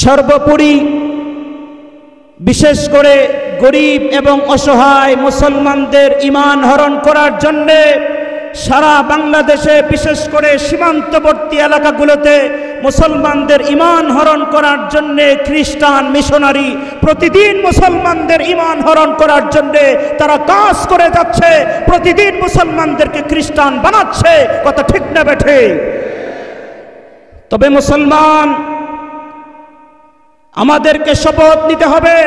সর্বোপরি বিশেষ করে গরিব এবং অসহায় মুসলমানদের ঈমান হরণ করার জন্যে সারা বাংলাদেশে বিশেষ করে সীমান্তবর্তী এলাকাগুলোতে মুসলমানদের ঈমান হরণ করার জন্যে খ্রিস্টান মিশনারি প্রতিদিন মুসলমানদের ঈমান হরণ করার জন্যে তারা কাজ করে যাচ্ছে। প্রতিদিন মুসলমানদেরকে খ্রিস্টান বানাচ্ছে। কথা ঠিক না বেঠে? তবে মুসলমান আমাদেরকে শপথ নিতে হবে,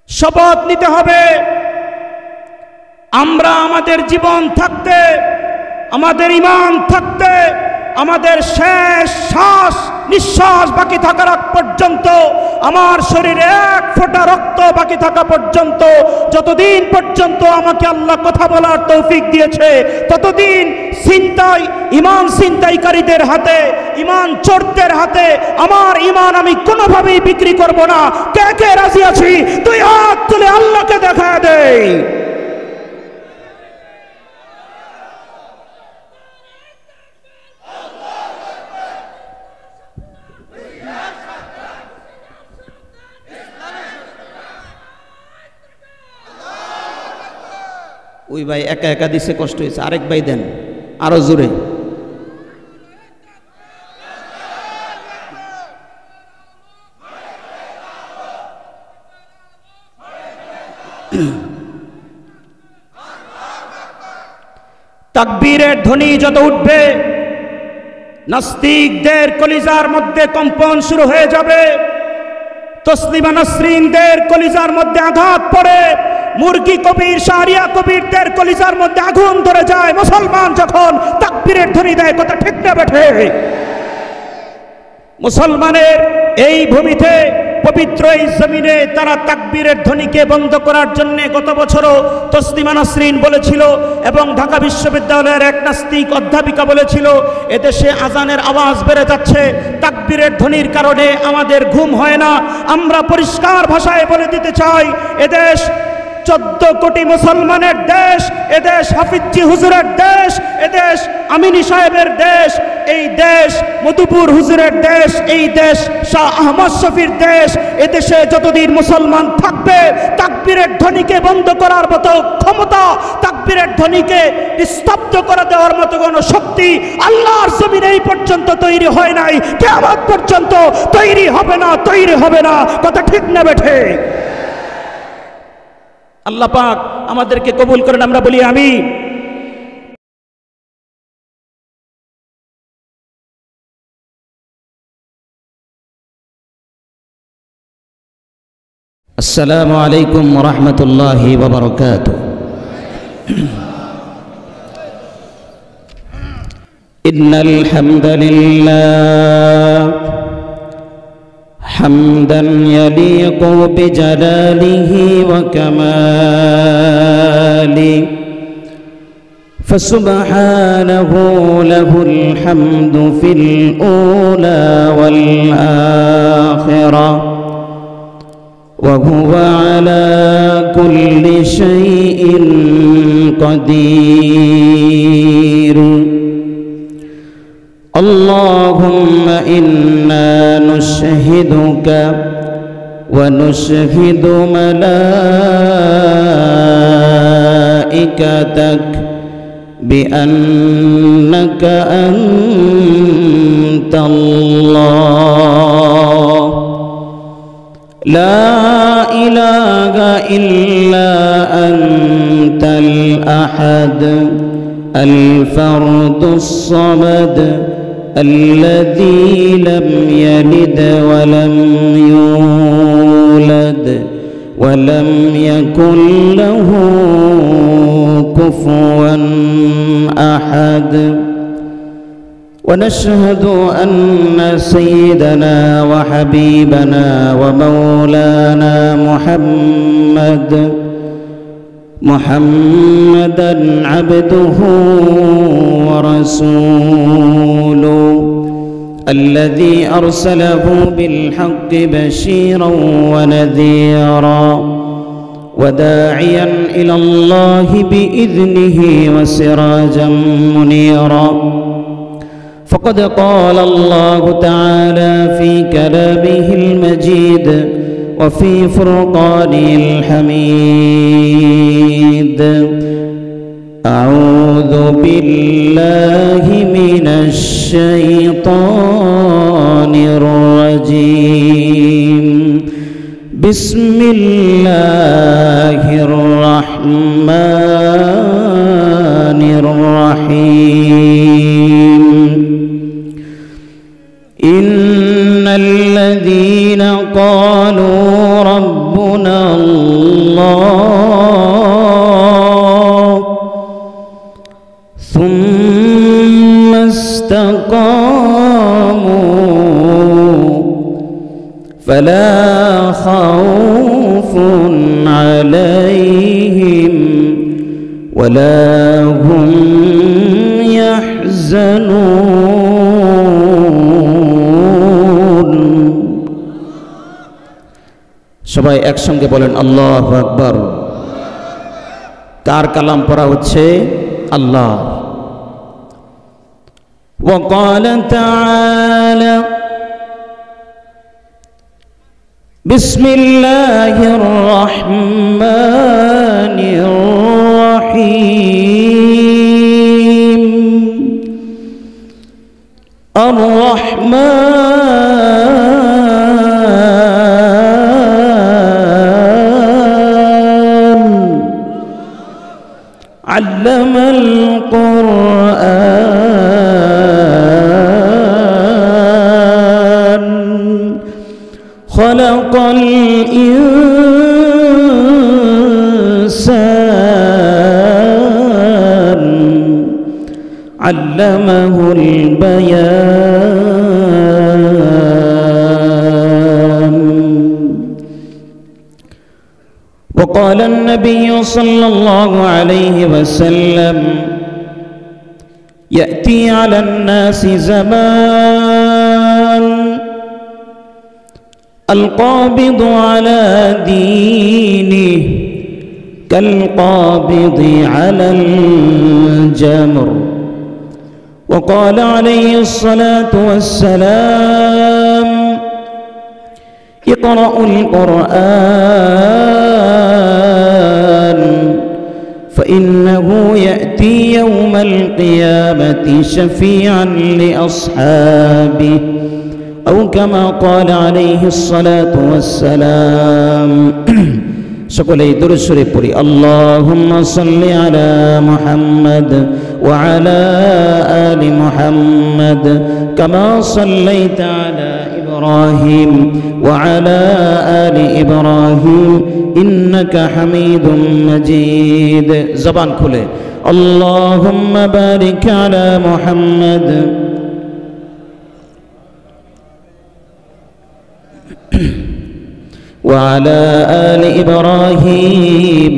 শপথ নিতে হবে আমরা আমাদের জীবন থাকতে, আমাদের ঈমান থাকতে, আমাদের শেষ শ্বাস নিঃশ্বাস বাকি থাকার আগ পর্যন্ত, আমার শরীরে এক ফোঁটা রক্ত বাকি থাকা পর্যন্ত, যতদিন পর্যন্ত আমাকে আল্লাহ কথা বলার তৌফিক দিয়েছে, ততদিন ছিনতাই, ঈমান ছিনতাইকারীদের হাতে, ঈমান চোরদের হাতে আমার ঈমান আমি কোনোভাবেই বিক্রি করব না। কে কে রাজি আছি? তুই হাত তুলে আল্লাহকে দেখায় দেই। ওই ভাই একা একা দিছে, কষ্ট হয়েছে, আরেক ভাই দেন আরো জোরে। তাকবীরের ধ্বনি যত উঠবে নাস্তিকদের কলিজার মধ্যে কম্পন শুরু হয়ে যাবে, তসলিমা নাসরিনদের কলিজার মধ্যে আঘাত পড়ে, মুরগি কবির শাহরিয়া কবিরদের কলিজার মধ্যে আগুন ধরে যায় মুসলমান যখন তাকবীরের ধ্বনি দেয়। কথা ঠিক না বেঠে? মুসলমানের এই ভূমিতে পবিত্র এই জমিনে তারা তাকবীরের ধ্বনিকে বন্ধ করার জন্য গত বছরও তসলিমা নাসরিন বলেছিল এবং ঢাকা বিশ্ববিদ্যালয়ের এক নাস্তিক অধ্যাপিকা বলেছিল, এদেশে আজানের আওয়াজ বেড়ে যাচ্ছে, তাকবীরের ধ্বনির কারণে আমাদের ঘুম হয় না। আমরা পরিষ্কার ভাষায় বলে দিতে চাই, এদেশ 14 কোটি মুসলমানের দেশ, এদেশ হাফিজি হুজুরের দেশ, এদেশ আমিনী সাহেবের দেশ, এই দেশ মধুপুর হুজুরের দেশ, এই দেশ শাহ আহমদ শফির দেশ। এদেশে যতদিন মুসলমান থাকবে তাকবীরের ধ্বনিকে বন্ধ করার মতো ক্ষমতা, তাকবীরের ধ্বনিকে স্তব্ধ করে দেওয়ার মতো কোনো শক্তি আল্লাহর জমিনে এই পর্যন্ত তৈরি হয় নাই, কিয়ামত পর্যন্ত তৈরি হবে না, তৈরি হবে না। কথা ঠিক না বেঠে? আল্লাহ পাক আমাদেরকে কবুল করেন, আমরা বলি আমিন। আসসালামু আলাইকুম ওয়া রাহমাতুল্লাহি ওয়া বারাকাতুহু। ইন্নাল হামদালিল্লাহ حمدا يليق بجلاله وكماله فسبحانه له الحمد في الأولى والآخرة وهو على كل شيء قدير. اللهم إنا نشهدك ونشهد ملائكتك بأنك أنت الله لا إله إلا أنت الأحد الفرد الصمد الذي لم يلد ولم يولد ولم يكن له كفوا أحد. ونشهد أن سيدنا وحبيبنا ومولانا محمدا عبده ورسوله الذي أرسله بالحق بشيرا ونذيرا وداعيا إلى الله بإذنه وسراجا منيرا فقد قال الله تعالى في كلامه المجيد وفي فرقانه الحميد: أعوذ بالله من الشيطان الرجيم. بسم الله الرحمن الرحيم. إن الذين قالوا ربنا الله ثم استقاموا فلا خوف عليهم ولا هم يحزنون. সবাই একসঙ্গে বলেন আল্লাহু আকবার। কার কালাম পড়া হচ্ছে? আল্লাহ। وقال تعالى: بسم الله الرحمن الرحيم. الرحمن علم القرآن خلق الإنسان علمه البيان. وقال النبي صلى الله عليه وسلم: يأتي على الناس زمان القابض على دينه كالقابض على الجمر. وقال عليه الصلاة والسلام: اقرأوا القرآن فإنه يأتي يوم القيامة شفيعا لأصحابه أو كما قال عليه الصلاة والسلام. সকলেই দুরূদ শরীফ পড়ি। আল্লাহুম্মা সাল্লি আলা মুহাম্মাদ ওয়া আলা আলি মুহাম্মাদ কামা সাল্লাইতা আলা ইব্রাহিম ওয়া আলা আলি ইব্রাহিম ইন্নাকা হামিদুম মাজিদ। জবান খুলে আল্লাহুম্মা বারিক আলা মুহাম্মাদ وعلى آل إبراهيم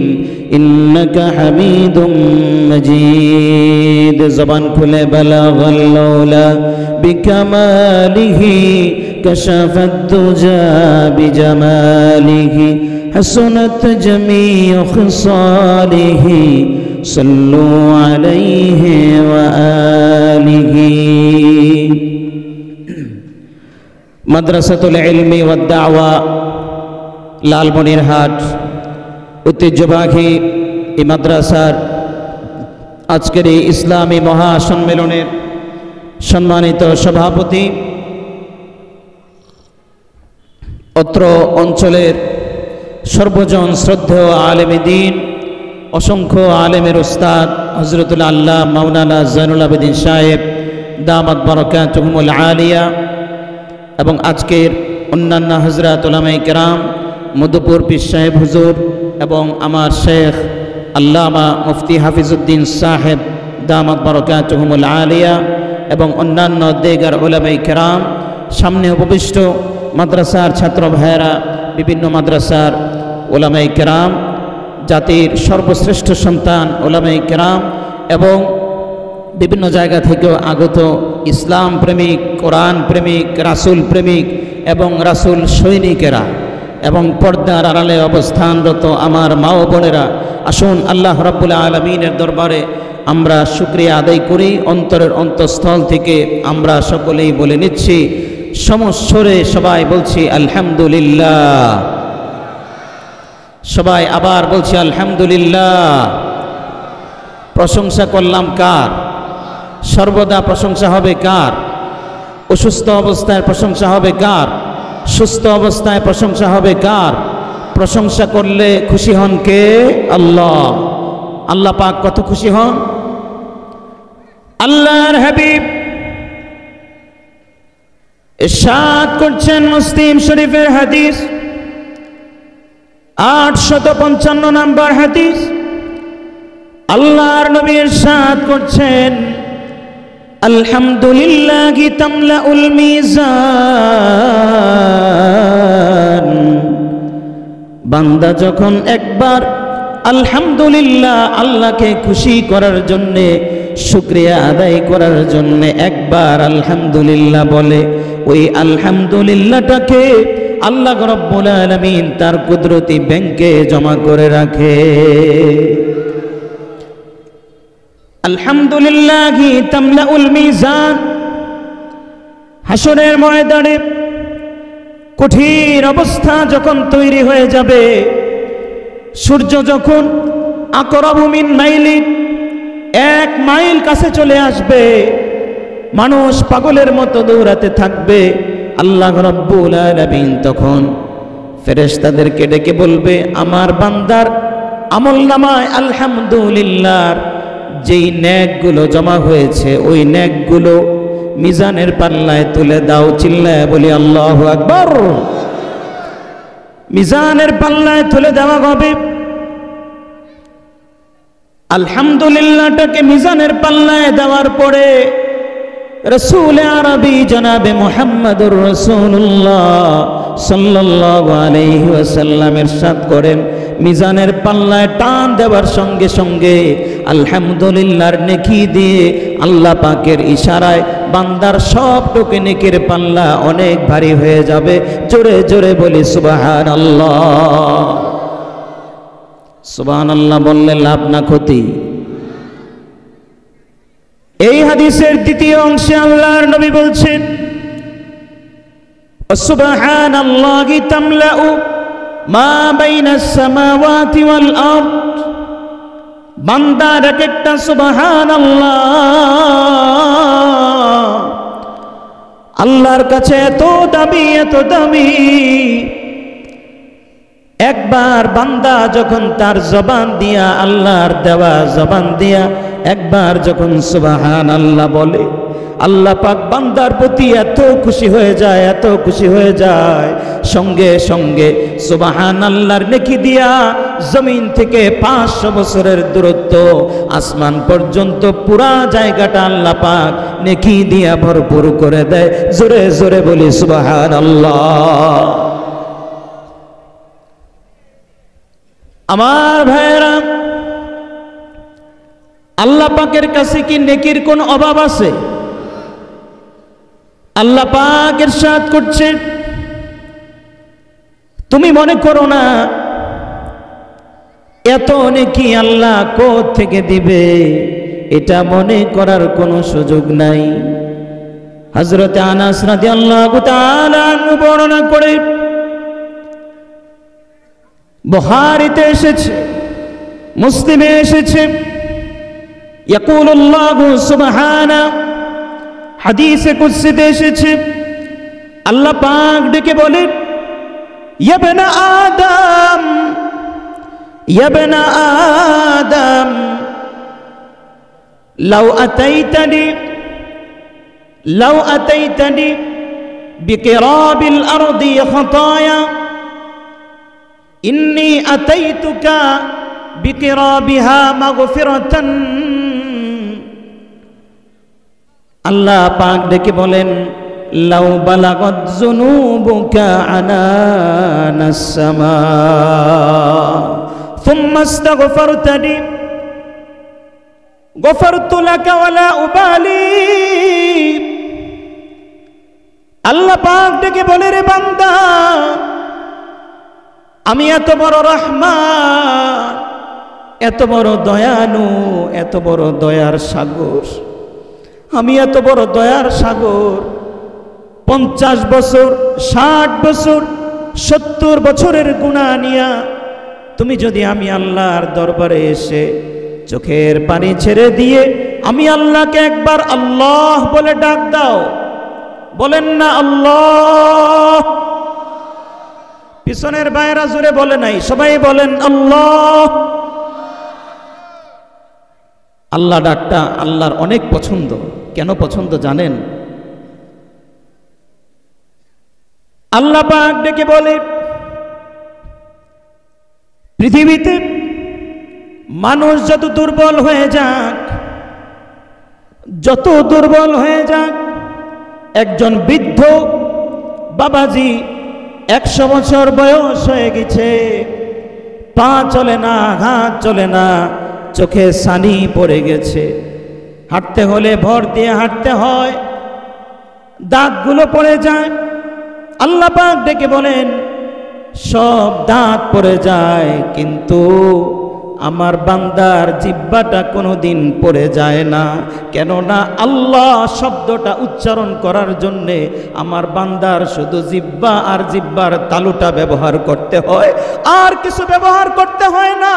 إنك حميد مجيد. زبان كل بلغ اللولا بكماله كشف الدجى بجماله حسنت جميع خصاله صلوا عليه وآله. مدرسة العلم والدعوة লালমনিরহাট ঐতিহ্যবাহী এই মাদ্রাসার আজকের এই ইসলামী মহাসম্মেলনের সম্মানিত সভাপতি, অত্র অঞ্চলের সর্বজন শ্রদ্ধেয় আলেমে দ্বীন, অসংখ্য আলেমের উস্তাদ হযরতুল আল্লাহ মাওলানা জয়নুল আবেদিন সাহেব দামাত বারাকাতুহুমুল আলিয়া এবং আজকের অন্যান্য হযরত উলামায়ে কেরাম, মধুপুর পীর সাহেব হুজুর এবং আমার শেখ আল্লামা মুফতি হাফিজউদ্দিন সাহেব দামাত বারাকাতুহুমুল আলিয়া এবং অন্যান্য দেগার উলামায়ে কেরাম, সামনে উপবিষ্ট মাদ্রাসার ছাত্র ভাইয়েরা, বিভিন্ন মাদ্রাসার উলামায়ে কেরাম, জাতির সর্বশ্রেষ্ঠ সন্তান উলামায়ে কেরাম এবং বিভিন্ন জায়গা থেকেও আগত ইসলাম প্রেমিক, কোরআন প্রেমিক, রাসূল প্রেমিক এবং রাসূল সৈনিকেরা এবং পর্দার আড়ালে অবস্থানরত আমার মা ও বোনেরা, আসুন আল্লাহ রাব্বুল আলামিনের দরবারে আমরা শুকরিয়া আদায় করি। অন্তরের অন্তঃস্থল থেকে আমরা সকলেই বলে নিচ্ছি সমস্বরে সবাই বলছি আলহামদুলিল্লাহ। সবাই আবার বলছি আলহামদুলিল্লাহ। প্রশংসা করলাম কার? সর্বদা প্রশংসা হবে কার? অসুস্থ অবস্থায় প্রশংসা হবে কার? সুস্থ অবস্থায় প্রশংসা হবে কার? প্রশংসা করলে খুশি হন কে? আল্লাহ। আল্লাহ পাক কত খুশি হন? আল্লাহর হাবিব ইরশাদ করছেন মুসলিম শরীফের হাদিস 855 নম্বর হাদিস, আল্লাহর নবী ইরশাদ করছেন আলহামদুলিল্লাহি তামলাউল মিজান। বান্দা যখন একবার আলহামদুলিল্লাহ আল্লাহকে খুশি করার জন্যে, শুকরিয়া আদায় করার জন্যে একবার আলহামদুলিল্লাহ বলে, ওই আলহামদুলিল্লাহটাকে আল্লাহ রাব্বুল আলামিন তার কুদরতি ব্যাংকে জমা করে রাখে। আলহামদুলিল্লাহি তামলাউল মিজান। হাসরের ময়দানে কঠিন অবস্থা যখন তৈরি হয়ে যাবে, সূর্য যখন আকরাবু মিন মাইলিন, 1 মাইল কাছে চলে আসবে, মানুষ পাগলের মতো দৌড়াতে থাকবে। আল্লাহ রাব্বুল আলামিন তখন ফেরেশতাদেরকে ডেকে বলবে, আমার বান্দার আমলনামায় আলহামদুলিল্লাহর যেই নেকগুলো জমা হয়েছে ওই নেকগুলো মিজানের পাল্লায় তুলে দাও। চিল্লায় বলি আল্লাহু আকবার। মিজানের পাল্লায় তুলে দেওয়া হবে। আলহামদুলিল্লাহটাকে মিজানের পাল্লায় দেওয়ার পরে রাসূল আরবি জনাবে মুহাম্মদুর রাসূলুল্লাহ সাল্লাল্লাহু আলাইহি ওয়াসাল্লাম ইরশাদ করেন, মিজানের পাল্লায় টান দেওয়ার সঙ্গে সঙ্গে আলহামদুলিল্লাহর নেকি দিয়ে আল্লাহ পাকের ইশারায় বান্দার সবটুকু নেকির পাল্লা অনেক ভারী হয়ে যাবে। জোরে জোরে বলি সুবহানাল্লাহ। সুবহানাল্লাহ বললে লাভ না ক্ষতি? এই হাদিসের দ্বিতীয় অংশে আল্লাহর নবী বলছেন, সুবহানাল্লাহি তামলাউ মা বাইনাস সামাওয়াতি ওয়াল আরদ। বান্দার এক একটা সুবহানাল্লাহ আল্লাহর কাছে এত দামি, এত দামি। একবার বান্দা যখন তার জবান দিয়া, আল্লাহর দেওয়া জবান দিয়া একবার যখন সুবহানাল্লাহ বলে, আল্লাহ পাক বান্দার প্রতি এত খুশি হয়ে যায়, এত খুশি হয়ে যায়, সঙ্গে সঙ্গে সুবহানাল্লাহর নেকি দিয়া জমিন থেকে 500 বছরের দূরত্ব আসমান পর্যন্ত পুরা জায়গাটা আল্লাহ পাক নেকি দিয়া ভরপুর করে দেয়। জোরে জোরে বলি সুবহানাল্লাহ। আমার ভাইরা, আল্লাহ পাকের কাছে কি নেকির কোন অভাব আছে? আল্লাহ পাক ইরশাদ করছে, তুমি মনে করো না এত নেকি আল্লাহ কোথা থেকে দিবে, এটা মনে করার কোনো সুযোগ নাই। হযরত আনাস রাদিয়াল্লাহু তাআলা আনহু বর্ণনা করে, বুখারীতে এসেছে, মুসলিমে এসেছে, ইয়াকুলুল্লাহু সুবহানাহু, হাদিসে কুদসিতে এসেছে, আল্লাহ পাক ডেকে বলেন, ইয়া বানা আদম, ইয়া বানা আদম লাউ আতাইতানি বিকিরাবিল আরদি খাতায়া ইন্নী আতাইতুকা বিকিরাবিহা মাগফিরাতান। আল্লাহ পাক ডেকে বলেন, লাউ বালাগাত যুনুবুকা আনানাস সামা সুম্মা ইস্তাগফারতানি গফারতু লাকা ওয়ালা উবালি। আল্লাহ পাক ডেকে বলে, রে বান্দা, আমি এত বড় রহমান, এত বড় দয়ালু, এত বড় দয়ার সাগর, আমি এত বড় দয়ার সাগর, 50 বছর 60 বছর 70 বছরের গুনাহ নিয়া তুমি যদি আমি আল্লাহর দরবারে এসে চোখের পানি ছেড়ে দিয়ে আমি আল্লাহকে একবার আল্লাহ বলে ডাক দাও, বলেন না আল্লাহ। পিছনের বাইরা জোরে বলে নাই, সবাই বলেন আল্লাহ। আল্লাহ ডাকটা আল্লাহর অনেক পছন্দ। কেন পছন্দ জানেন? আল্লাহ পাক ডেকে বলে, পৃথিবীতে মানুষ যত দুর্বল হয়ে যাক, যত দুর্বল হয়ে যাক, একজন বৃদ্ধ বাবাজি 100 বছর বয়স হয়ে গেছে, পা চলে না, হাত চলে না, চোখে ছানি পড়ে গেছে, হাঁটতে হলে ভর দিয়ে হাঁটতে হয়, দাঁতগুলো পড়ে যায়। আল্লাহ পাক ডেকে বলেন, সব দাঁত পড়ে যায়, কিন্তু আমার বান্দার জিহ্বাটা কোনোদিন পড়ে যায় না। কেননা আল্লাহ শব্দটা উচ্চারণ করার জন্যে আমার বান্দার শুধু জিহ্বা আর জিহ্বার তালুটা ব্যবহার করতে হয়, আর কিছু ব্যবহার করতে হয় না।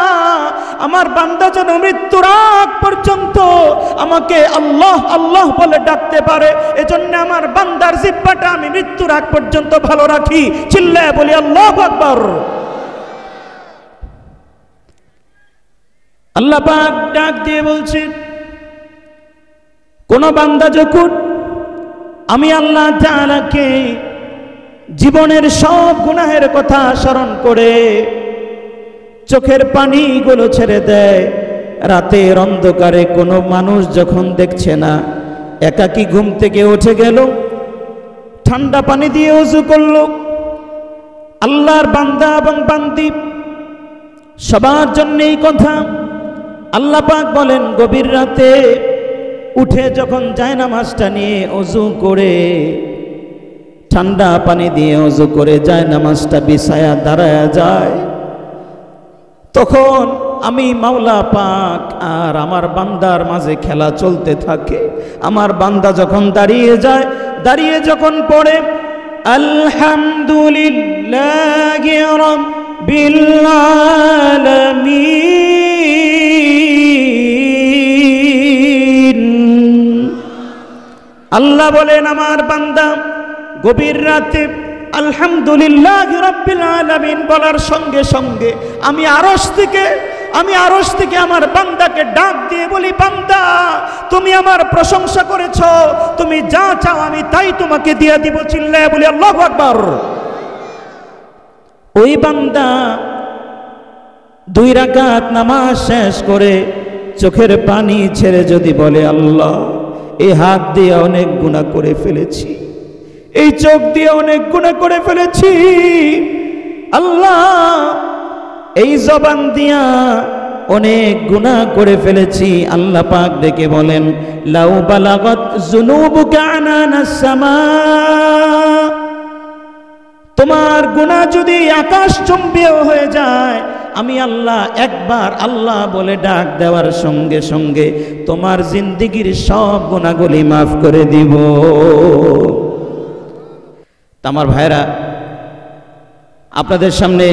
আমার বান্দা যেন মৃত্যুর আগ পর্যন্ত আমাকে আল্লাহ আল্লাহ বলে ডাকতে পারে, এজন্য আমার বান্দার জিহ্বাটা আমি মৃত্যুর আগ পর্যন্ত ভালো রাখি। চিল্লায়ে বলি আল্লাহু আকবার। আল্লাহ পাক ডাক দিয়ে বলছেন, কোন বান্দা যখন আমি আল্লাহ তাআলাকে জীবনের সব গুনাহের কথা স্মরণ করে চোখের পানিগুলো ছেড়ে দেয়, রাতের অন্ধকারে কোনো মানুষ যখন দেখছে না, একাকী ঘুম থেকে উঠে গেল, ঠান্ডা পানি দিয়ে ওযু করল, আল্লাহর বান্দা এবং বান্দি সবার জন্য এই কথা। আল্লাহ পাক বলেন, গভীর রাতে উঠে যখন জায়নামাজটা নিয়ে ওযু করে, ঠান্ডা পানি দিয়ে ওযু করে জায়নামাজটা বিছায়া দাঁড়ায়া যায়, তখন আমি মাওলা পাক আর আমার বান্দার মাঝে খেলা চলতে থাকে। আমার বান্দা যখন দাঁড়িয়ে যায়, দাঁড়িয়ে যখন পড়ে আলহামদুলিল্লাহি রাব্বিল আলামিন, আল্লাহ বলেন আমার বান্দা গভীর রাতে আলহামদুলিল্লাহি রাব্বিল আলামিন বলার সঙ্গে সঙ্গে আমি আরশ থেকে আমার বান্দাকে ডাক দিয়ে বলি, বান্দা তুমি আমার প্রশংসা করেছো, তুমি যা চাও আমি তাই তোমাকে দিয়ে দিব। চিল্লায়ে বলি আল্লাহু আকবার। ওই বান্দা 2 রাকাত নামাজ শেষ করে চোখের পানি ছেড়ে যদি বলে, আল্লাহ এই হাত দিয়ে অনেক গুনাহ করে ফেলেছি, এই চোখ দিয়ে অনেক গুনাহ করে ফেলেছি, আল্লাহ এই জবান দিয়া অনেক গুনাহ করে ফেলেছি। আল্লাহ পাক ডেকে বলেন, লাউ বালাগাত যুনুবুকা আনানাস সামা, তোমার গুনাহ যদি আকাশচুম্বীও হয়ে যায়, আমি আল্লাহ একবার আল্লাহ বলে ডাক দেওয়ার সঙ্গে সঙ্গে তোমার জিন্দেগীর সব গুনাহগুলি মাফ করে দিব। আমার ভাইরা, আপনাদের সামনে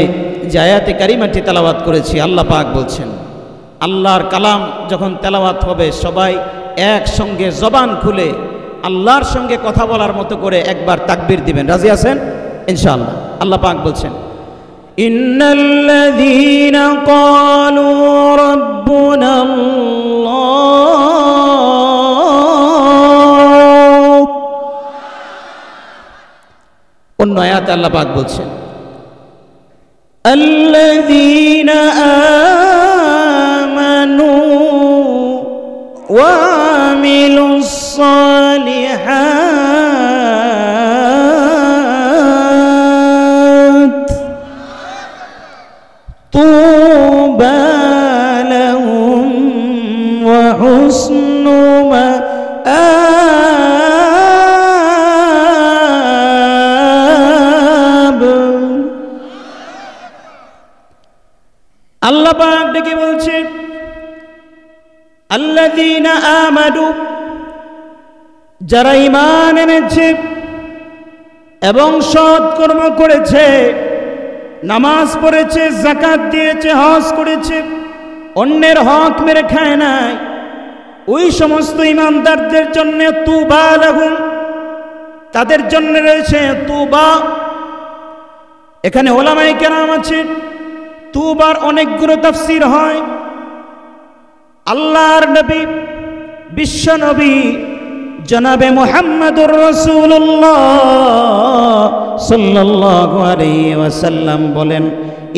যে আয়াতে কারিমাটি তেলাওয়াত করেছি, আল্লাহ পাক বলছেন, আল্লাহর কালাম যখন তেলাওয়াত হবে সবাই একসঙ্গে জবান খুলে আল্লাহর সঙ্গে কথা বলার মতো করে একবার তাকবীর দিবেন। রাজি আছেন? ইনশাআল্লাহ। আল্লাহ পাক বলছেন, ইন্নাল্লাযীনা ক্বালু রাব্বুনাল্লাহ। অন্য আয়াতে আল্লাহ পাক বলছেন, الذين آمنوا وعملوا الصالحات طوبى لهم وحسن مآب। আল্লাহ পাক ডেকে বলছে, আল্লাযীনা আমানু, যারা ঈমান এনেছে এবং সৎ কর্ম করেছে, নামাজ পড়েছে, যাকাত দিয়েছে, হজ করেছে, অন্যের হক মেরে খায় নাই, ওই সমস্ত ঈমানদারদের জন্য তুবা লাহুম, তাদের জন্য রয়েছে তুবা। এখানে ওলামায়ে কেরাম আছেন, তুবার অনেকগুলো তাফসীর হয়। আল্লাহর নবী, বিশ্ব নবী জনাবে মুহাম্মদুর রাসূলুল্লাহ সাল্লাল্লাহু আলাইহি ওয়াসাল্লাম বলেন,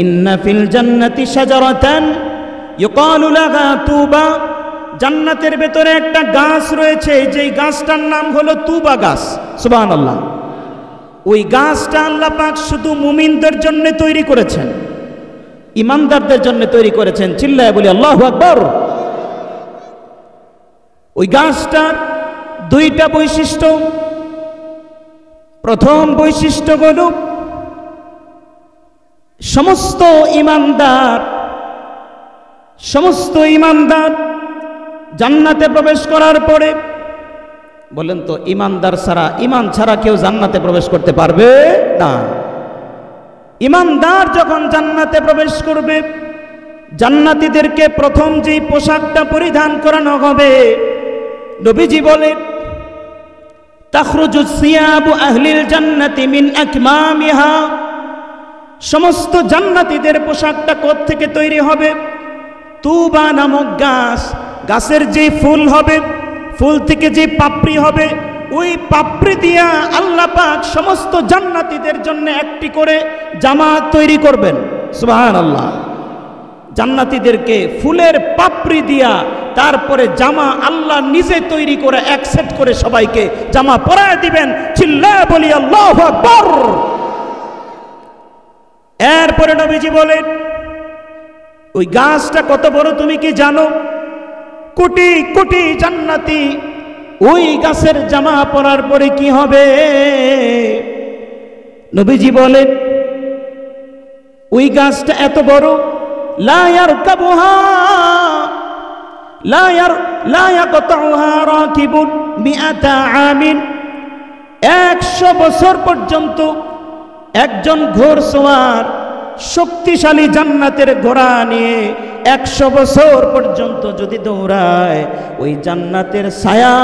ইন্না ফিল জান্নাতি শাজারাতান ইউকালু লাহা তুবা, জান্নাতের ভেতরে একটা গাছ রয়েছে, যেই গাছটার নাম হলো তুবা গাছ। সুবহানাল্লাহ। ওই গাছটা আল্লাহ পাক শুধু মুমিনদের জন্য তৈরি করেছেন, ঈমানদারদের জন্য তৈরি করেছেন। চিল্লায় বলি আল্লাহু আকবার। ওই গাছটার দুইটা বৈশিষ্ট্য। প্রথম বৈশিষ্ট্য হলো সমস্ত ঈমানদার জান্নাতে প্রবেশ করার পরে, বলেন তো ঈমানদার ছাড়া, ঈমান ছাড়া কেউ জান্নাতে প্রবেশ করতে পারবে না। ঈমানদার যখন জান্নাতে প্রবেশ করবে, জান্নাতীদেরকে প্রথম যেই পোশাকটা পরিধান করানো হবে, নবীজি বলেন, তাখরুজু সিয়াবু আহলিল জান্নাতি মিন আকমামিহা, সমস্ত জান্নাতীদের পোশাকটা কোত্থেকে তৈরি হবে? তুবা নামক গাছের যে ফুল হবে, ফুল থেকে যে পাপড়ি হবে, ওই পাপড়ি দিয়া আল্লাহ পাক সমস্ত জান্নাতীদের জন্য একটি করে জামা তৈরি করবেন। সুবহানাল্লাহ। জান্নাতীদেরকে ফুলের পাপড়ি দিয়া তারপরে জামা আল্লাহ নিজে তৈরি করে এক সেট করে সবাইকে জামা পরায় দিবেন। চিল্লায় বলি আল্লাহু আকবার। এরপরে নবীজি বলেন, ওই গাছটা কত বড় তুমি কি জানো? কোটি কোটি জান্নাতি ওই গাছের জামা পরার পরে কি হবে? নবীজি বলেন, ওই গাছটা এত বড়, লা ইয়ারকাবুহা লা ইয়াকতাউহা রাকিবুন মিআতা আমিন, 100 বছর পর্যন্ত একজন ঘোড়সওয়ার শক্তিশালী জান্নাতের ঘোড়া নিয়ে 100 বছর পর্যন্ত যদি দৌড়ায়, ওই জান্নাতের ছায়া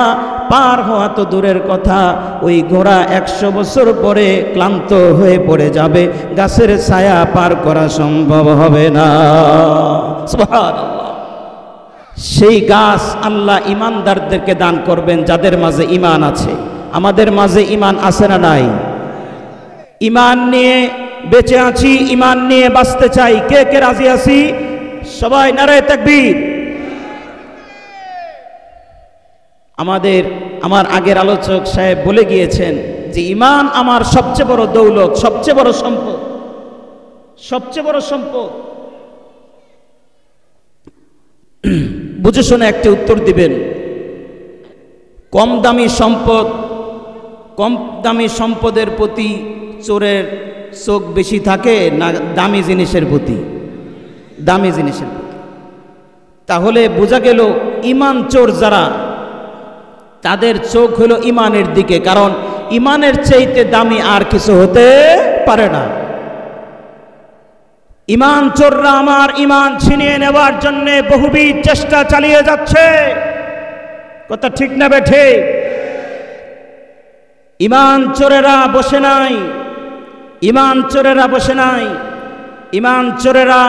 পার হওয়া তো দূরের কথা, ওই ঘোড়া 100 বছর পরে ক্লান্ত হয়ে পড়ে যাবে, গাছের ছায়া পার করা সম্ভব হবে না। সুবহানাল্লাহ। সেই গাছ আল্লাহ ঈমানদারদেরকে দান করবেন, যাদের মাঝে ঈমান আছে। আমাদের মাঝে ঈমান আছে না নাই? ঈমান নিয়ে বেঁচে আছি, ঈমান নিয়ে বাঁচতে চাই। কে কে রাজি আছি? সবাই নারায়ে তাকবীর। আমার আগের আলোচক সাহেব বলে গিয়েছেন যে ঈমান আমার সবচেয়ে বড় দৌলত, সবচেয়ে বড় সম্পদ, সবচেয়ে বড় সম্পদ। বুঝে শুনে একটা উত্তর দিবেন। কম দামি সম্পদের প্রতি চোরের চোখ বেশি থাকে না দামি জিনিসের প্রতি? দামি জিনিসের প্রতি। তাহলে বোঝা গেল ঈমান চোর যারা, তাদের চোখ হলো ঈমানের দিকে, কারণ ঈমানের চাইতে দামি আর কিছু হতে পারে না। ঈমান চোররা আমার ঈমান ছিনিয়ে নেওয়ার জন্য বহুবিধ চেষ্টা চালিয়ে যাচ্ছে। কথা ঠিক না বেঠে? ঈমান চোরেরা বসে নাই, ঈমান চোরেরা বসে নাই। ঈমান চোরেরা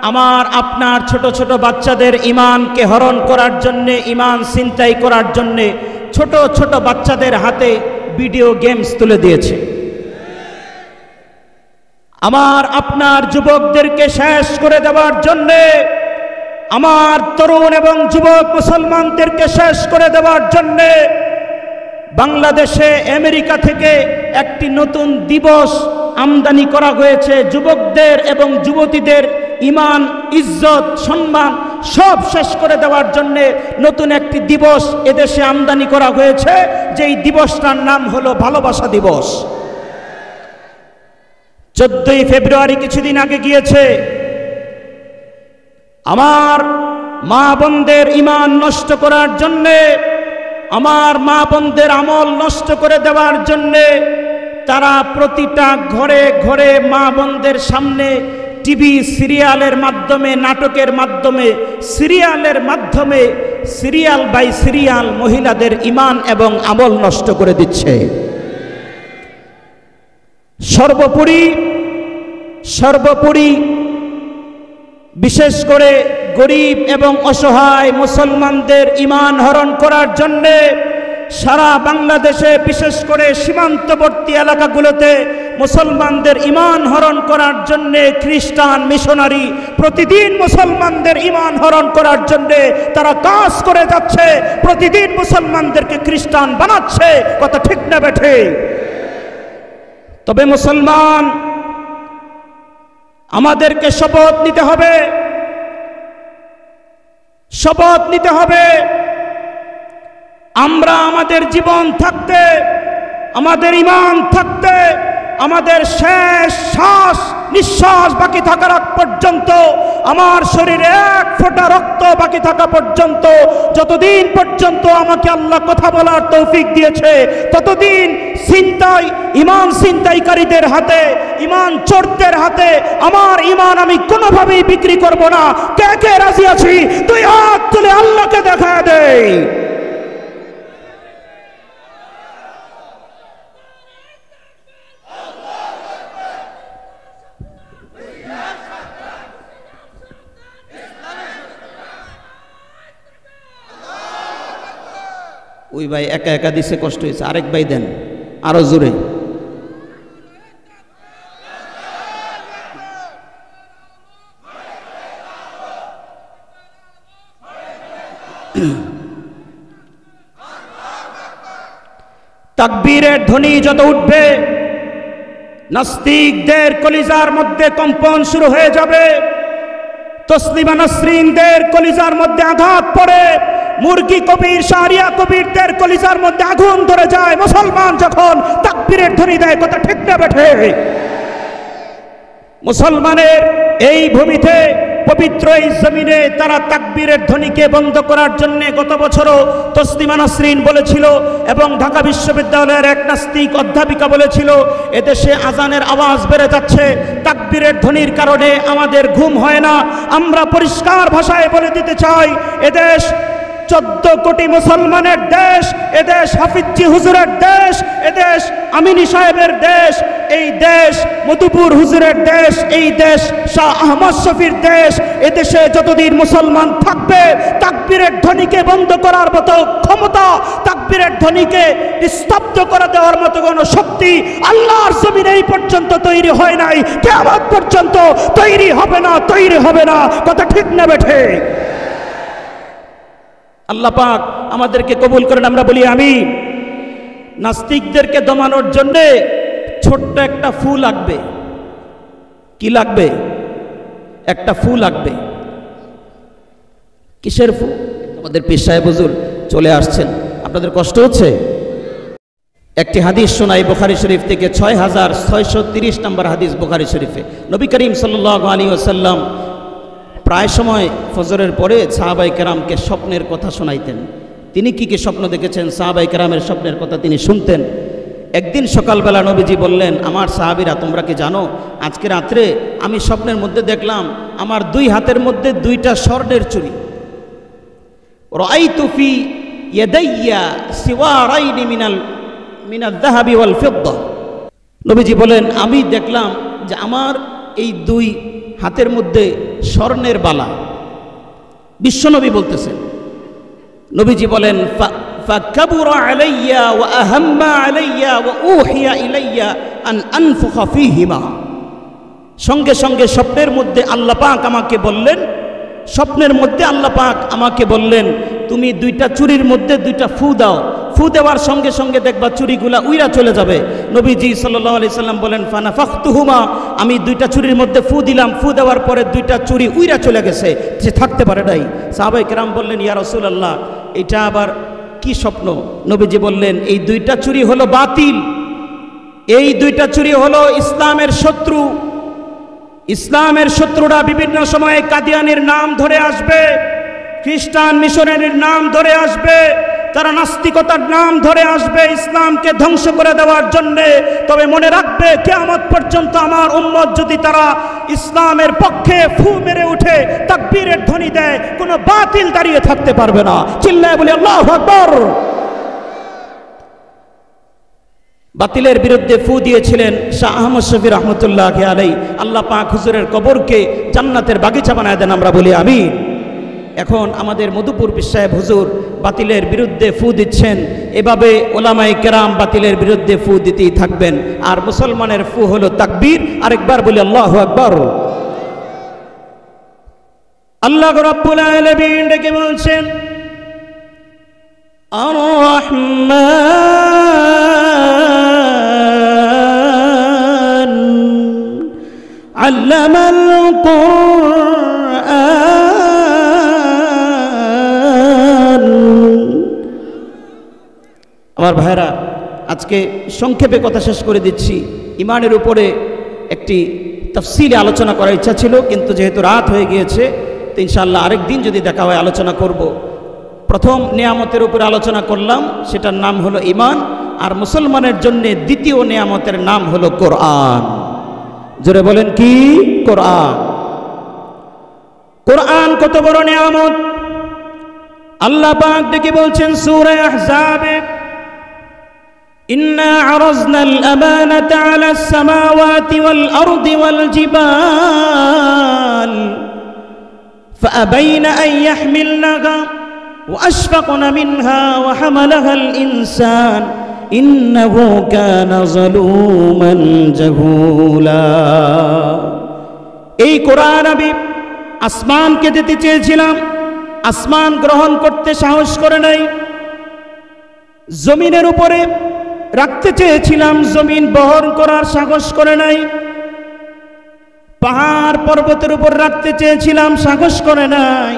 আমার আপনার ছোট ছোট বাচ্চাদের ঈমানকে হরণ করার জন্যে, ঈমান ছিনতাই করার জন্যে ছোট ছোট বাচ্চাদের হাতে ভিডিও গেমস তুলে দিয়েছে। আমার আপনার যুবকদেরকে শেষ করে দেওয়ার জন্যে, আমার তরুণ এবং যুবক মুসলমানদেরকে শেষ করে দেওয়ার জন্যে বাংলাদেশে আমেরিকা থেকে একটি নতুন দিবস আমদানি করা হয়েছে। যুবকদের এবং যুবতীদের ঈমান, ইজ্জত, সম্মান সব শেষ করে দেওয়ার জন্যে নতুন একটি দিবস এদেশে আমদানি করা হয়েছে, যেই দিবসটার নাম হলো ভালোবাসা দিবস। 14ই ফেব্রুয়ারি কিছুদিন আগে গিয়েছে। আমার মা বোনদের ঈমান নষ্ট করার জন্যে, আমার মা বোনদের আমল নষ্ট করে দেওয়ার জন্যে তারা প্রতিটা ঘরে ঘরে মা বোনদের সামনে টিভি সিরিয়ালের মাধ্যমে, নাটকের মাধ্যমে, সিরিয়ালের মাধ্যমে সিরিয়াল বাই সিরিয়াল মহিলাদের ঈমান এবং আমল নষ্ট করে দিচ্ছে। সর্বোপরি বিশেষ করে গরিব এবং অসহায় মুসলমানদের ঈমান হরণ করার জন্যে সারা বাংলাদেশে, বিশেষ করে সীমান্তবর্তী এলাকাগুলোতে মুসলমানদের ঈমান হরণ করার জন্যে খ্রিস্টান মিশনারি প্রতিদিন মুসলমানদের ঈমান হরণ করার জন্যে তারা কাজ করে যাচ্ছে। প্রতিদিন মুসলমানদেরকে খ্রিস্টান বানাচ্ছে। কথা ঠিক না বেঠে? তবে মুসলমান, আমাদেরকে শপথ নিতে হবে, আমরা আমাদের জীবন থাকতে, আমাদের ঈমান থাকতে, আমাদের শেষ শ্বাস নিঃশ্বাস বাকি থাকার আগ পর্যন্ত, আমার শরীরে এক ফোঁটা রক্ত বাকি থাকা পর্যন্ত, যতদিন পর্যন্ত আমাকে আল্লাহ কথা বলার তৌফিক দিয়েছে, ততদিন ঈমান ছিনতাইকারীদের হাতে, ঈমান চোরদের হাতে আমার ঈমান আমি কোনোভাবেই বিক্রি করব না। কে কে রাজি আছি? দুই হাত তুলে আল্লাহকে দেখা দেই। ওই ভাই একা একা দিছে, কষ্ট হয়েছে, আরেক ভাই দেন আরো জোরে। তাকবীরের ধ্বনি যত উঠবে, নাস্তিকদের কলিজার মধ্যে কম্পন শুরু হয়ে যাবে, তসলিমা নাসরিনদের কলিজার মধ্যে আঘাত পড়ে, মুরগি কবির, শাহরিয়া কবিরদের কলিজার মধ্যে আগুন ধরে যায় মুসলমান যখন তাকবীরের ধ্বনি দেয়। কথা ঠিক না বেঠে? মুসলমানের এই ভূমিতে, পবিত্র এই জমিনে তারা তাকবীরের ধ্বনিকে বন্ধ করার জন্য গত বছরও তসলিমা নাসরিন বলেছিল এবং ঢাকা বিশ্ববিদ্যালয়ের এক নাস্তিক অধ্যাপিকা বলেছিল, এদেশে আজানের আওয়াজ বেড়ে যাচ্ছে, তাকবীরের ধ্বনির কারণে আমাদের ঘুম হয় না। আমরা পরিষ্কার ভাষায় বলে দিতে চাই, এদেশ 14 কোটি মুসলমানের দেশ, এদেশ হাফিজি হুজুরের দেশ, এদেশ আমিনী সাহেবের দেশ, এই দেশ মধুপুর হুজুরের দেশ, এই দেশ শাহ আহমদ শফির দেশ। এদেশে যতদিন মুসলমান থাকবে, তাকবীরের ধ্বনিকে বন্ধ করার মতো ক্ষমতা, তাকবীরের ধ্বনিকে স্তব্ধ করে দেওয়ার মতো কোনো শক্তি আল্লাহর জমিনে এই পর্যন্ত তৈরি হয় নাই, কিয়ামত পর্যন্ত তৈরি হবে না। কথা ঠিক না বেঠে? আল্লাহ পাক আমাদেরকে কবুল করেন, আমরা বলি আমিন। নাস্তিকদেরকে দমানোর জন্য ছোট্ট একটা ফু লাগবে। কি লাগবে? একটা ফু লাগবে। কিসের ফু? আমাদের পীর সাহেব হুজুর চলে আসছেন, আপনাদের কষ্ট হচ্ছে? একটি হাদিস শোনাই বুখারী শরীফ থেকে, 6630 নম্বর হাদিস বুখারী শরীফে। নবী করিম সাল্লাল্লাহু আলাইহি ওয়াসাল্লাম প্রায় সময় ফজরের পরে সাহাবায়ে কেরামকে স্বপ্নের কথা শোনাইতেন। তিনি কি কি স্বপ্ন দেখেছেন, সাহাবায়ে কেরামের স্বপ্নের কথা তিনি শুনতেন। একদিন সকালবেলা নবীজি বললেন, আমার সাহাবীরা তোমরা কি জানো, আজকে রাত্রে আমি স্বপ্নের মধ্যে দেখলাম আমার দুই হাতের মধ্যে দুইটা স্বর্ণের চুড়ি। রাআইতু ফি ইয়াদাইয়া সিওয়ারাইনি মিনাল যাহাবি ওয়াল ফিদ্দা। নবীজি বলেন, আমি দেখলাম যে আমার এই দুই হাতের মধ্যে স্বর্ণের বালা। বিশ্বনবী বলতেছেন, নবীজি বলেন, ফাকাবুরা আলাইয়া ওয়া আহাম্মা আলাইয়া ওয়া উহিয়া ইলাইয়া আন আনফুখা ফীহিমা। সঙ্গে সঙ্গে স্বপ্নের মধ্যে আল্লাহ পাক আমাকে বললেন, তুমি দুইটা চুরির মধ্যে দুইটা ফু দাও। ফু দেওয়ার সঙ্গে সঙ্গে দেখবা চুরিগুলা উইরা চলে যাবে। নবীজি সাল্লাল্লাহু আলাইহি সাল্লাম বলেন, ফানাফাখতুহুমা, আমি দুইটা চুরির মধ্যে ফু দিলাম, ফু দেওয়ার পরে দুইটা চুরি উইরা চলে গেছে, সে থাকতে পারে নাই। সাহাবায়ে কেরাম বললেন, ইয়া রাসূলুল্লাহ, এটা আবার কি স্বপ্ন? নবীজি বললেন, এই দুইটা চুরি হলো বাতিল, এই দুইটা চুরি হলো ইসলামের শত্রু। ইসলামের শত্রুরা বিভিন্ন সময়ে কাদিয়ানির নাম ধরে আসবে, খ্রিস্টান মিশনারির নাম ধরে আসবে, তারা নাস্তিকতার নাম ধরে আসবে ইসলামকে ধ্বংস করে দেওয়ার জন্যে। তবে মনে রাখবে, কিয়ামত পর্যন্ত আমার উম্মত যদি তারা ইসলামের পক্ষে ফু মেরে উঠে তাকবীরের ধ্বনি দেয়, কোনো বাতিল দাঁড়িয়ে থাকতে পারবে না। চিল্লায় বলি আল্লাহু আকবার। বাতিলের বিরুদ্ধে ফু দিয়েছিলেন শাহ আহমদ শফি রহমতুল্লাহ আলাইহি। আল্লাহ পাক হুজুরের কবরকে জান্নাতের বাগিচা বানায় দেন, আমরা বলি আমিন। এখন আমাদের মধুপুর পীর সাহেব হুজুর বাতিলের বিরুদ্ধে ফু দিচ্ছেন। এভাবে ওলামায়ে কেরাম বাতিলের বিরুদ্ধে ফু দিতেই থাকবেন। আর মুসলমানের ফু হলো তাকবীর। আরেকবার বলি আল্লাহু আকবার। আল্লাহ রাব্বুল আলামিন ডেকে বলছেন, আর রহমান আল্লামাল কুরআন। আমার ভাইরা, আজকে সংক্ষেপে কথা শেষ করে দিচ্ছি। ইমানের উপরে একটি তাফসীলে আলোচনা করার ইচ্ছা ছিল, কিন্তু যেহেতু রাত হয়ে গিয়েছে, তো ইনশাআল্লাহ আরেকদিন যদি দেখা হয় আলোচনা করব। প্রথম নিয়ামতের উপরে আলোচনা করলাম, সেটার নাম হলো ঈমান। আর মুসলমানের জন্য দ্বিতীয় নিয়ামতের নাম হলো কোরআন। জোরে বলেন কি? কোরআন। কোরআন কত বড় নিয়ামত! আল্লাহ পাক ডেকে বলছেন সূরা আহজাবে, ইন্না আরাজনাল আমানাতা আলাস সামাওয়াতি ওয়াল আরদি ওয়াল জিবাল ফাআবাইনা আন ইয়াহমিলনাহা وأشفقن منها وحملها الإنسان إنه كان ظلوما جهولا। এই কোরআন আমি আসমানকে দিতে চেয়েছিলাম, আসমান গ্রহণ করতে সাহস করে নাই। জমিনের উপরে রাখতে চেয়েছিলাম, জমিন বহন করার সাহস করে নাই। পাহাড় পর্বতের উপর রাখতে চেয়েছিলাম, সাহস করে নাই।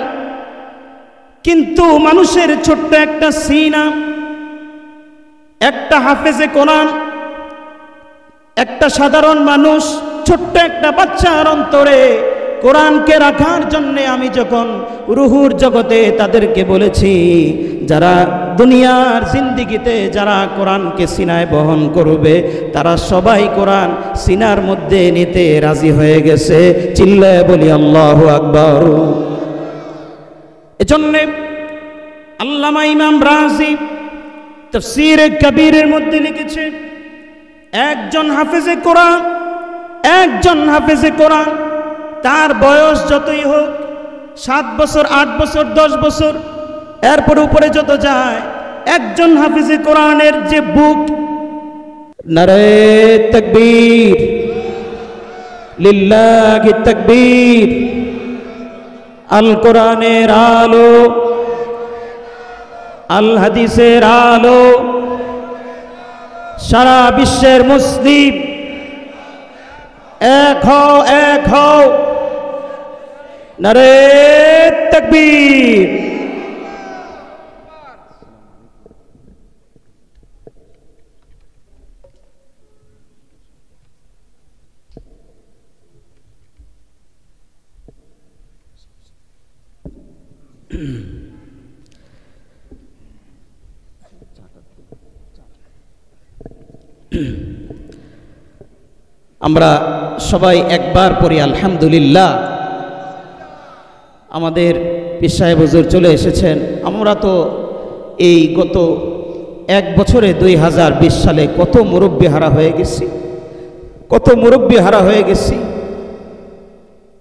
কিন্তু মানুষের ছোট্ট একটা সিনা, একটা হাফেজে কোরআন, একটা সাধারণ মানুষ, ছোট্ট একটা বাচ্চার অন্তরে কোরআনকে রাখার জন্যে আমি যখন রুহুর জগতে তাদেরকে বলেছি, যারা দুনিয়ার জিন্দিগিতে যারা কোরআনকে সিনায় বহন করবে, তারা সবাই কোরআন সিনার মধ্যে নিতে রাজি হয়ে গেছে। চিল্লায় বলি আল্লাহু আকবার। এজন্যে আল্লামা ইমাম রাজি তাফসীরে কবীরের মধ্যে লিখেছে, একজন হাফেজে কোরআন তার বয়স যতই হোক, 7 বছর 8 বছর 10 বছর, এরপর উপরে যত যায়, একজন হাফেজে কোরআনের যে বুক, নারে তাকবীর, লিল্লাহি তাকবীর, আল কোরআনের আলো, আল হাদিসের আলো, সারা বিশ্বের মুসলিম এক হও, নারে তাকবীর। আমরা সবাই একবার পড়ি আলহামদুলিল্লাহ। আমাদের পীর সাহেব হুজুর চলে এসেছেন। আমরা তো এই গত 1 বছরে 2020 সালে কত মুরব্বি হারা হয়ে গেছি।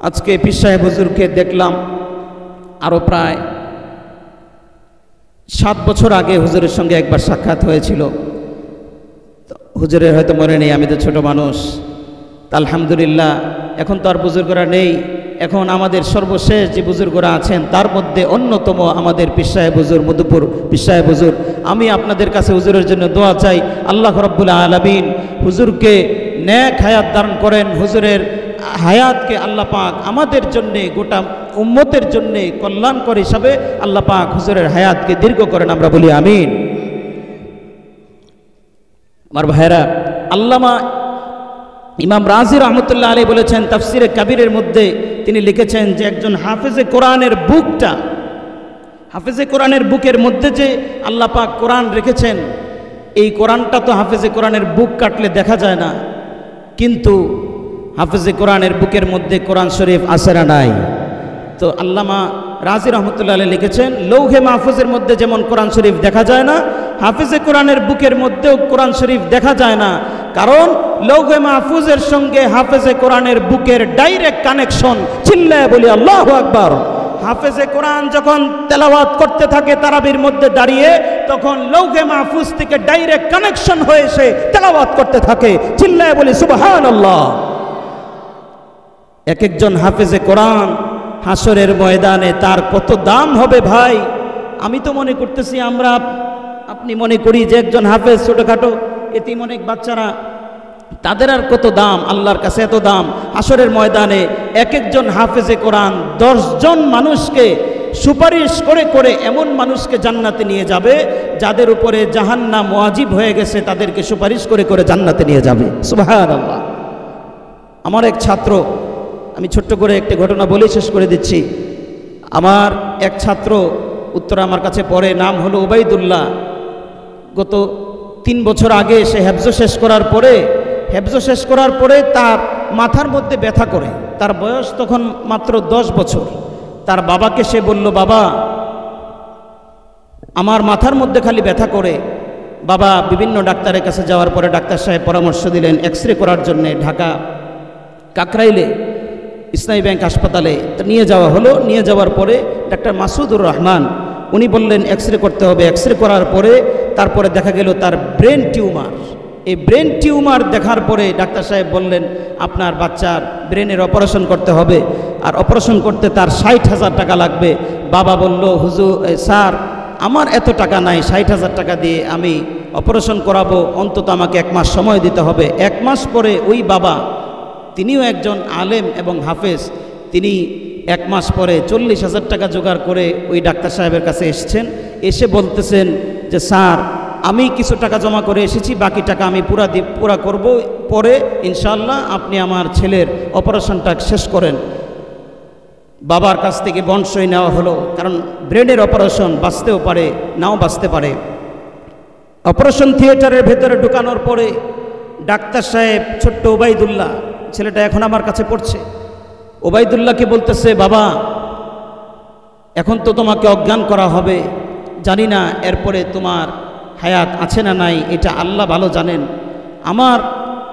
আজকে পীর সাহেব হুজুরকে দেখলাম, আরও প্রায় 7 বছর আগে হুজুরের সঙ্গে একবার সাক্ষাৎ হয়েছিল। হুজুরের হয়তো মনে নেই, আমি তো ছোট মানুষ। আলহামদুলিল্লাহ, এখন তো আর বুজুর্গরা নেই। এখন আমাদের সর্বশেষ যে বুজুর্গরা আছেন, তার মধ্যে অন্যতম আমাদের পীর সাহেব হুজুর, মধুপুর পীর সাহেব হুজুর। আমি আপনাদের কাছে হুজুরের জন্য দোয়া চাই, আল্লাহ রাব্বুল আলামিন হুজুরকে নেক হায়াত দান করেন। হুজুরের হায়াতকে আল্লাহ পাক আমাদের জন্যে, গোটা উম্মতের জন্যে কল্যাণকর হিসাবে আল্লাহ পাক হুজুরের হায়াতকে দীর্ঘ করেন, আমরা বলি আমিন। আমার ভাইরা, আল্লামা ইমাম রাজি রহমতুল্লাহ আলাইহি বলেছেন তাফসীরে কবীরের মধ্যে, তিনি লিখেছেন যে একজন হাফেজে কোরআনের বুকটা হাফেজে কোরআনের বুকের মধ্যে যে আল্লাহ পাক কোরআন রেখেছেন, এই কোরআনটা তো হাফেজে কোরআনের বুক কাটলে দেখা যায় না, কিন্তু হাফেজে কোরআনের বুকের মধ্যে কোরআন শরীফ আছে না নাই? তো আল্লামা রাজি রহমতুল্লাহ আলাইহি লিখেছেন, লৌহে মাহফুজের মধ্যে যেমন কোরআন শরীফ দেখা যায় না, হাফেজে কোরআনের বুকের মধ্যেও কোরআন শরীফ দেখা যায় না। কারণ লৌহে মাহফুজের সঙ্গে হাফেজে কোরআনের বুকের ডাইরেক্ট কানেকশন। চিল্লায় বলি আল্লাহু আকবার। হাফেজে কোরআন যখন তেলাওয়াত করতে থাকে তারাবির মধ্যে দাঁড়িয়ে, তখন লৌহে মাহফুজ থেকে ডাইরেক্ট কানেকশন হয়ে এসে তেলাওয়াত করতে থাকে। চিল্লায় বলি সুবহানাল্লাহ। এক একজন হাফেজে কোরআন হাসরের ময়দানে তার কত দাম হবে ভাই! আমি তো মনে করতেছি, আপনি মনে করি যে একজন হাফেজ ছোটখাটো এতিম অনেক বাচ্চারা, তাদের আর কত দাম, আল্লাহর কাছে এত দাম। হাসরের ময়দানে এক একজন হাফেজে কোরআন 10 জন মানুষকে সুপারিশ করে করে এমন মানুষকে জান্নাতে নিয়ে যাবে যাদের উপরে জাহান্নাম ওয়াজিব হয়ে গেছে, তাদেরকে সুপারিশ করে করে জান্নাতে নিয়ে যাবে। সুবহানাল্লাহ। আমার এক ছাত্র, আমি ছোট্ট করে একটি ঘটনা বলেই শেষ করে দিচ্ছি। আমার এক ছাত্র উত্তরা আমার কাছে পড়ে, নাম হলো ওবাইদুল্লাহ। গত 3 বছর আগে সে হেফজ শেষ করার পরে তার মাথার মধ্যে ব্যথা করে। তার বয়স তখন মাত্র 10 বছর। তার বাবাকে সে বলল, বাবা আমার মাথার মধ্যে খালি ব্যথা করে। বাবা বিভিন্ন ডাক্তারের কাছে যাওয়ার পরে ডাক্তার সাহেব পরামর্শ দিলেন এক্সরে করার জন্যে। ঢাকা কাকরাইলে ইসলামী ব্যাংক হাসপাতালে নিয়ে যাওয়া হলো। নিয়ে যাওয়ার পরে ডাক্তার মাসুদুর রহমান উনি বললেন এক্সরে করতে হবে। এক্সরে করার পরে তারপরে দেখা গেল তার ব্রেন টিউমার। এই ব্রেন টিউমার দেখার পরে ডাক্তার সাহেব বললেন আপনার বাচ্চার ব্রেনের অপারেশন করতে হবে, আর অপারেশন করতে তার 60,000 টাকা লাগবে। বাবা বলল, হুজুর স্যার আমার এত টাকা নাই, 60,000 টাকা দিয়ে আমি অপারেশন করাবো, অন্তত আমাকে 1 মাস সময় দিতে হবে। 1 মাস পরে ওই বাবা, তিনিও একজন আলেম এবং হাফেজ, তিনি 1 মাস পরে 40,000 টাকা জোগাড় করে ওই ডাক্তার সাহেবের কাছে এসেছেন। এসে বলতেছেন যে স্যার আমি কিছু টাকা জমা করে এসেছি, বাকি টাকা আমি পুরা করব, পরে ইনশাআল্লাহ আপনি আমার ছেলের অপারেশনটা শেষ করেন। বাবার কাছ থেকে বন্ড সই নেওয়া হলো, কারণ ব্রেনের অপারেশন বাঁচতেও পারে নাও বাঁচতে পারে। অপারেশন থিয়েটারের ভেতরে ঢুকানোর পরে ডাক্তার সাহেব ছোট্ট ওবাইদুল্লাহ, ছেলেটা এখন আমার কাছে পড়ছে, ওবাইদুল্লাহকে বলতেছে, বাবা এখন তো তোমাকে অজ্ঞান করা হবে, জানি না এরপরে তোমার হায়াত আছে না নাই, এটা আল্লাহ ভালো জানেন। আমার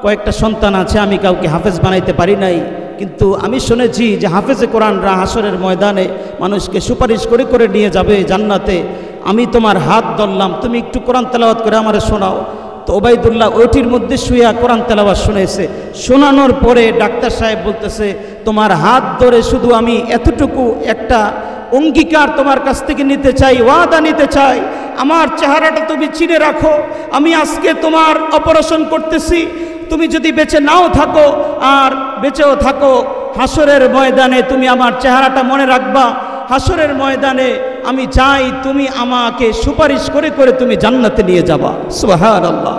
কয়েকটা সন্তান আছে, আমি কাউকে হাফেজ বানাইতে পারি নাই, কিন্তু আমি শুনেছি যে হাফেজে কোরআনরা হাসরের ময়দানে মানুষকে সুপারিশ করে করে নিয়ে যাবে জান্নাতে। আমি তোমার হাত ধরলাম, তুমি একটু কোরআন তেলাওয়াত করে আমারে শোনাও। তো ওবাইদুল্লাহ ওইটির মধ্যে শুয়া কোরআন তেলাওয়াত শুনেছে। শোনানোর পরে ডাক্তার সাহেব বলতেছে, তোমার হাত ধরে শুধু আমি এতটুকু একটা অঙ্গীকার তোমার কাছ থেকে নিতে চাই, ওয়াদা নিতে চাই, আমার চেহারাটা তুমি চিনে রাখো। আমি আজকে তোমার অপারেশন করতেছি, তুমি যদি বেঁচে নাও থাকো আর বেঁচেও থাকো, হাসরের ময়দানে তুমি আমার চেহারাটা মনে রাখবা। হাসরের ময়দানে আমি চাই তুমি আমাকে সুপারিশ করে করে তুমি জান্নাতে নিয়ে যাবা। সুবহানাল্লাহ।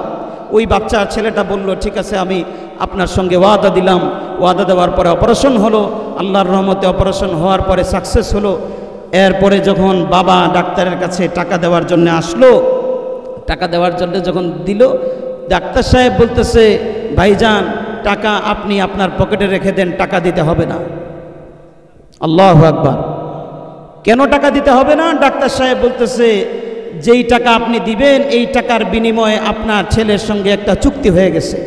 ওই বাচ্চা ছেলেটা বলল, ঠিক আছে আমি আপনার সঙ্গে ওয়াদা দিলাম। ওয়াদা দেওয়ার পরে অপারেশন হলো, আল্লাহর রহমতে অপারেশন হওয়ার পরে সাকসেস হলো। এরপরে যখন বাবা ডাক্তারের কাছে টাকা দেওয়ার জন্য আসলো, টাকা দেওয়ার জন্য যখন দিল, ডাক্তার সাহেব বলতেছে, ভাইজান টাকা আপনি আপনার পকেটে রেখে দেন, টাকা দিতে হবে না। আল্লাহু আকবার। কেন টাকা দিতে হবে না? ডাক্তার সাহেব বলতেছে, যেই টাকা আপনি দিবেন এই টাকার বিনিময়ে আপনার ছেলের সঙ্গে একটা চুক্তি হয়ে গেছে।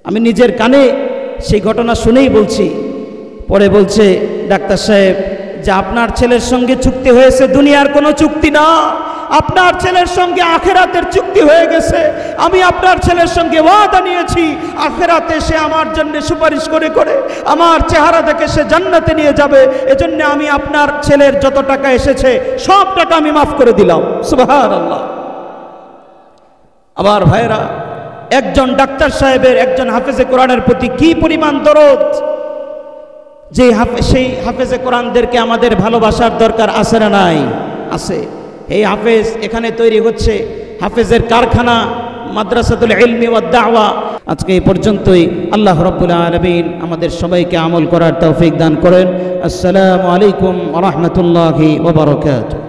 আমি নিজের কানে সেই ঘটনা শুনেই বলছি। পরে বলছে ডাক্তার সাহেব যে আপনার ছেলের সঙ্গে চুক্তি হয়েছে দুনিয়ার কোনো চুক্তি না, আপনার ছেলের সঙ্গে আখেরাতের চুক্তি হয়ে গেছে। আমি আপনার ছেলের সঙ্গে ওয়াদা নিয়েছি, আখেরাতে সে আমার জন্য সুপারিশ করে করে আমার চেহারা দেখে সে জান্নাতে নিয়ে যাবে। এজন্য আমি আপনার ছেলের যত টাকা এসেছে সব টাকা আমি মাফ করে দিলাম। সুবহানাল্লাহ। আবার ভাইরা, একজন ডাক্তার সাহেবের একজন হাফেজে কোরআনের প্রতি কি পরিমাণ দরদ, যে সেই হাফেজে কোরআনদেরকে আমাদের ভালোবাসার দরকার আছে না নাই? আছে। এই হাফেজ এখানে তৈরি হচ্ছে, হাফেজের কারখানা, মাদ্রাসাতুল ইলমি ওয়াদ দাওয়া। আজকে এই পর্যন্তই। আল্লাহ রাব্বুল আলামিন আমাদের সবাইকে আমল করার তৌফিক দান করেন। আসসালামু আলাইকুম ওয়া রাহমাতুল্লাহি ওয়া বারাকাতুহু।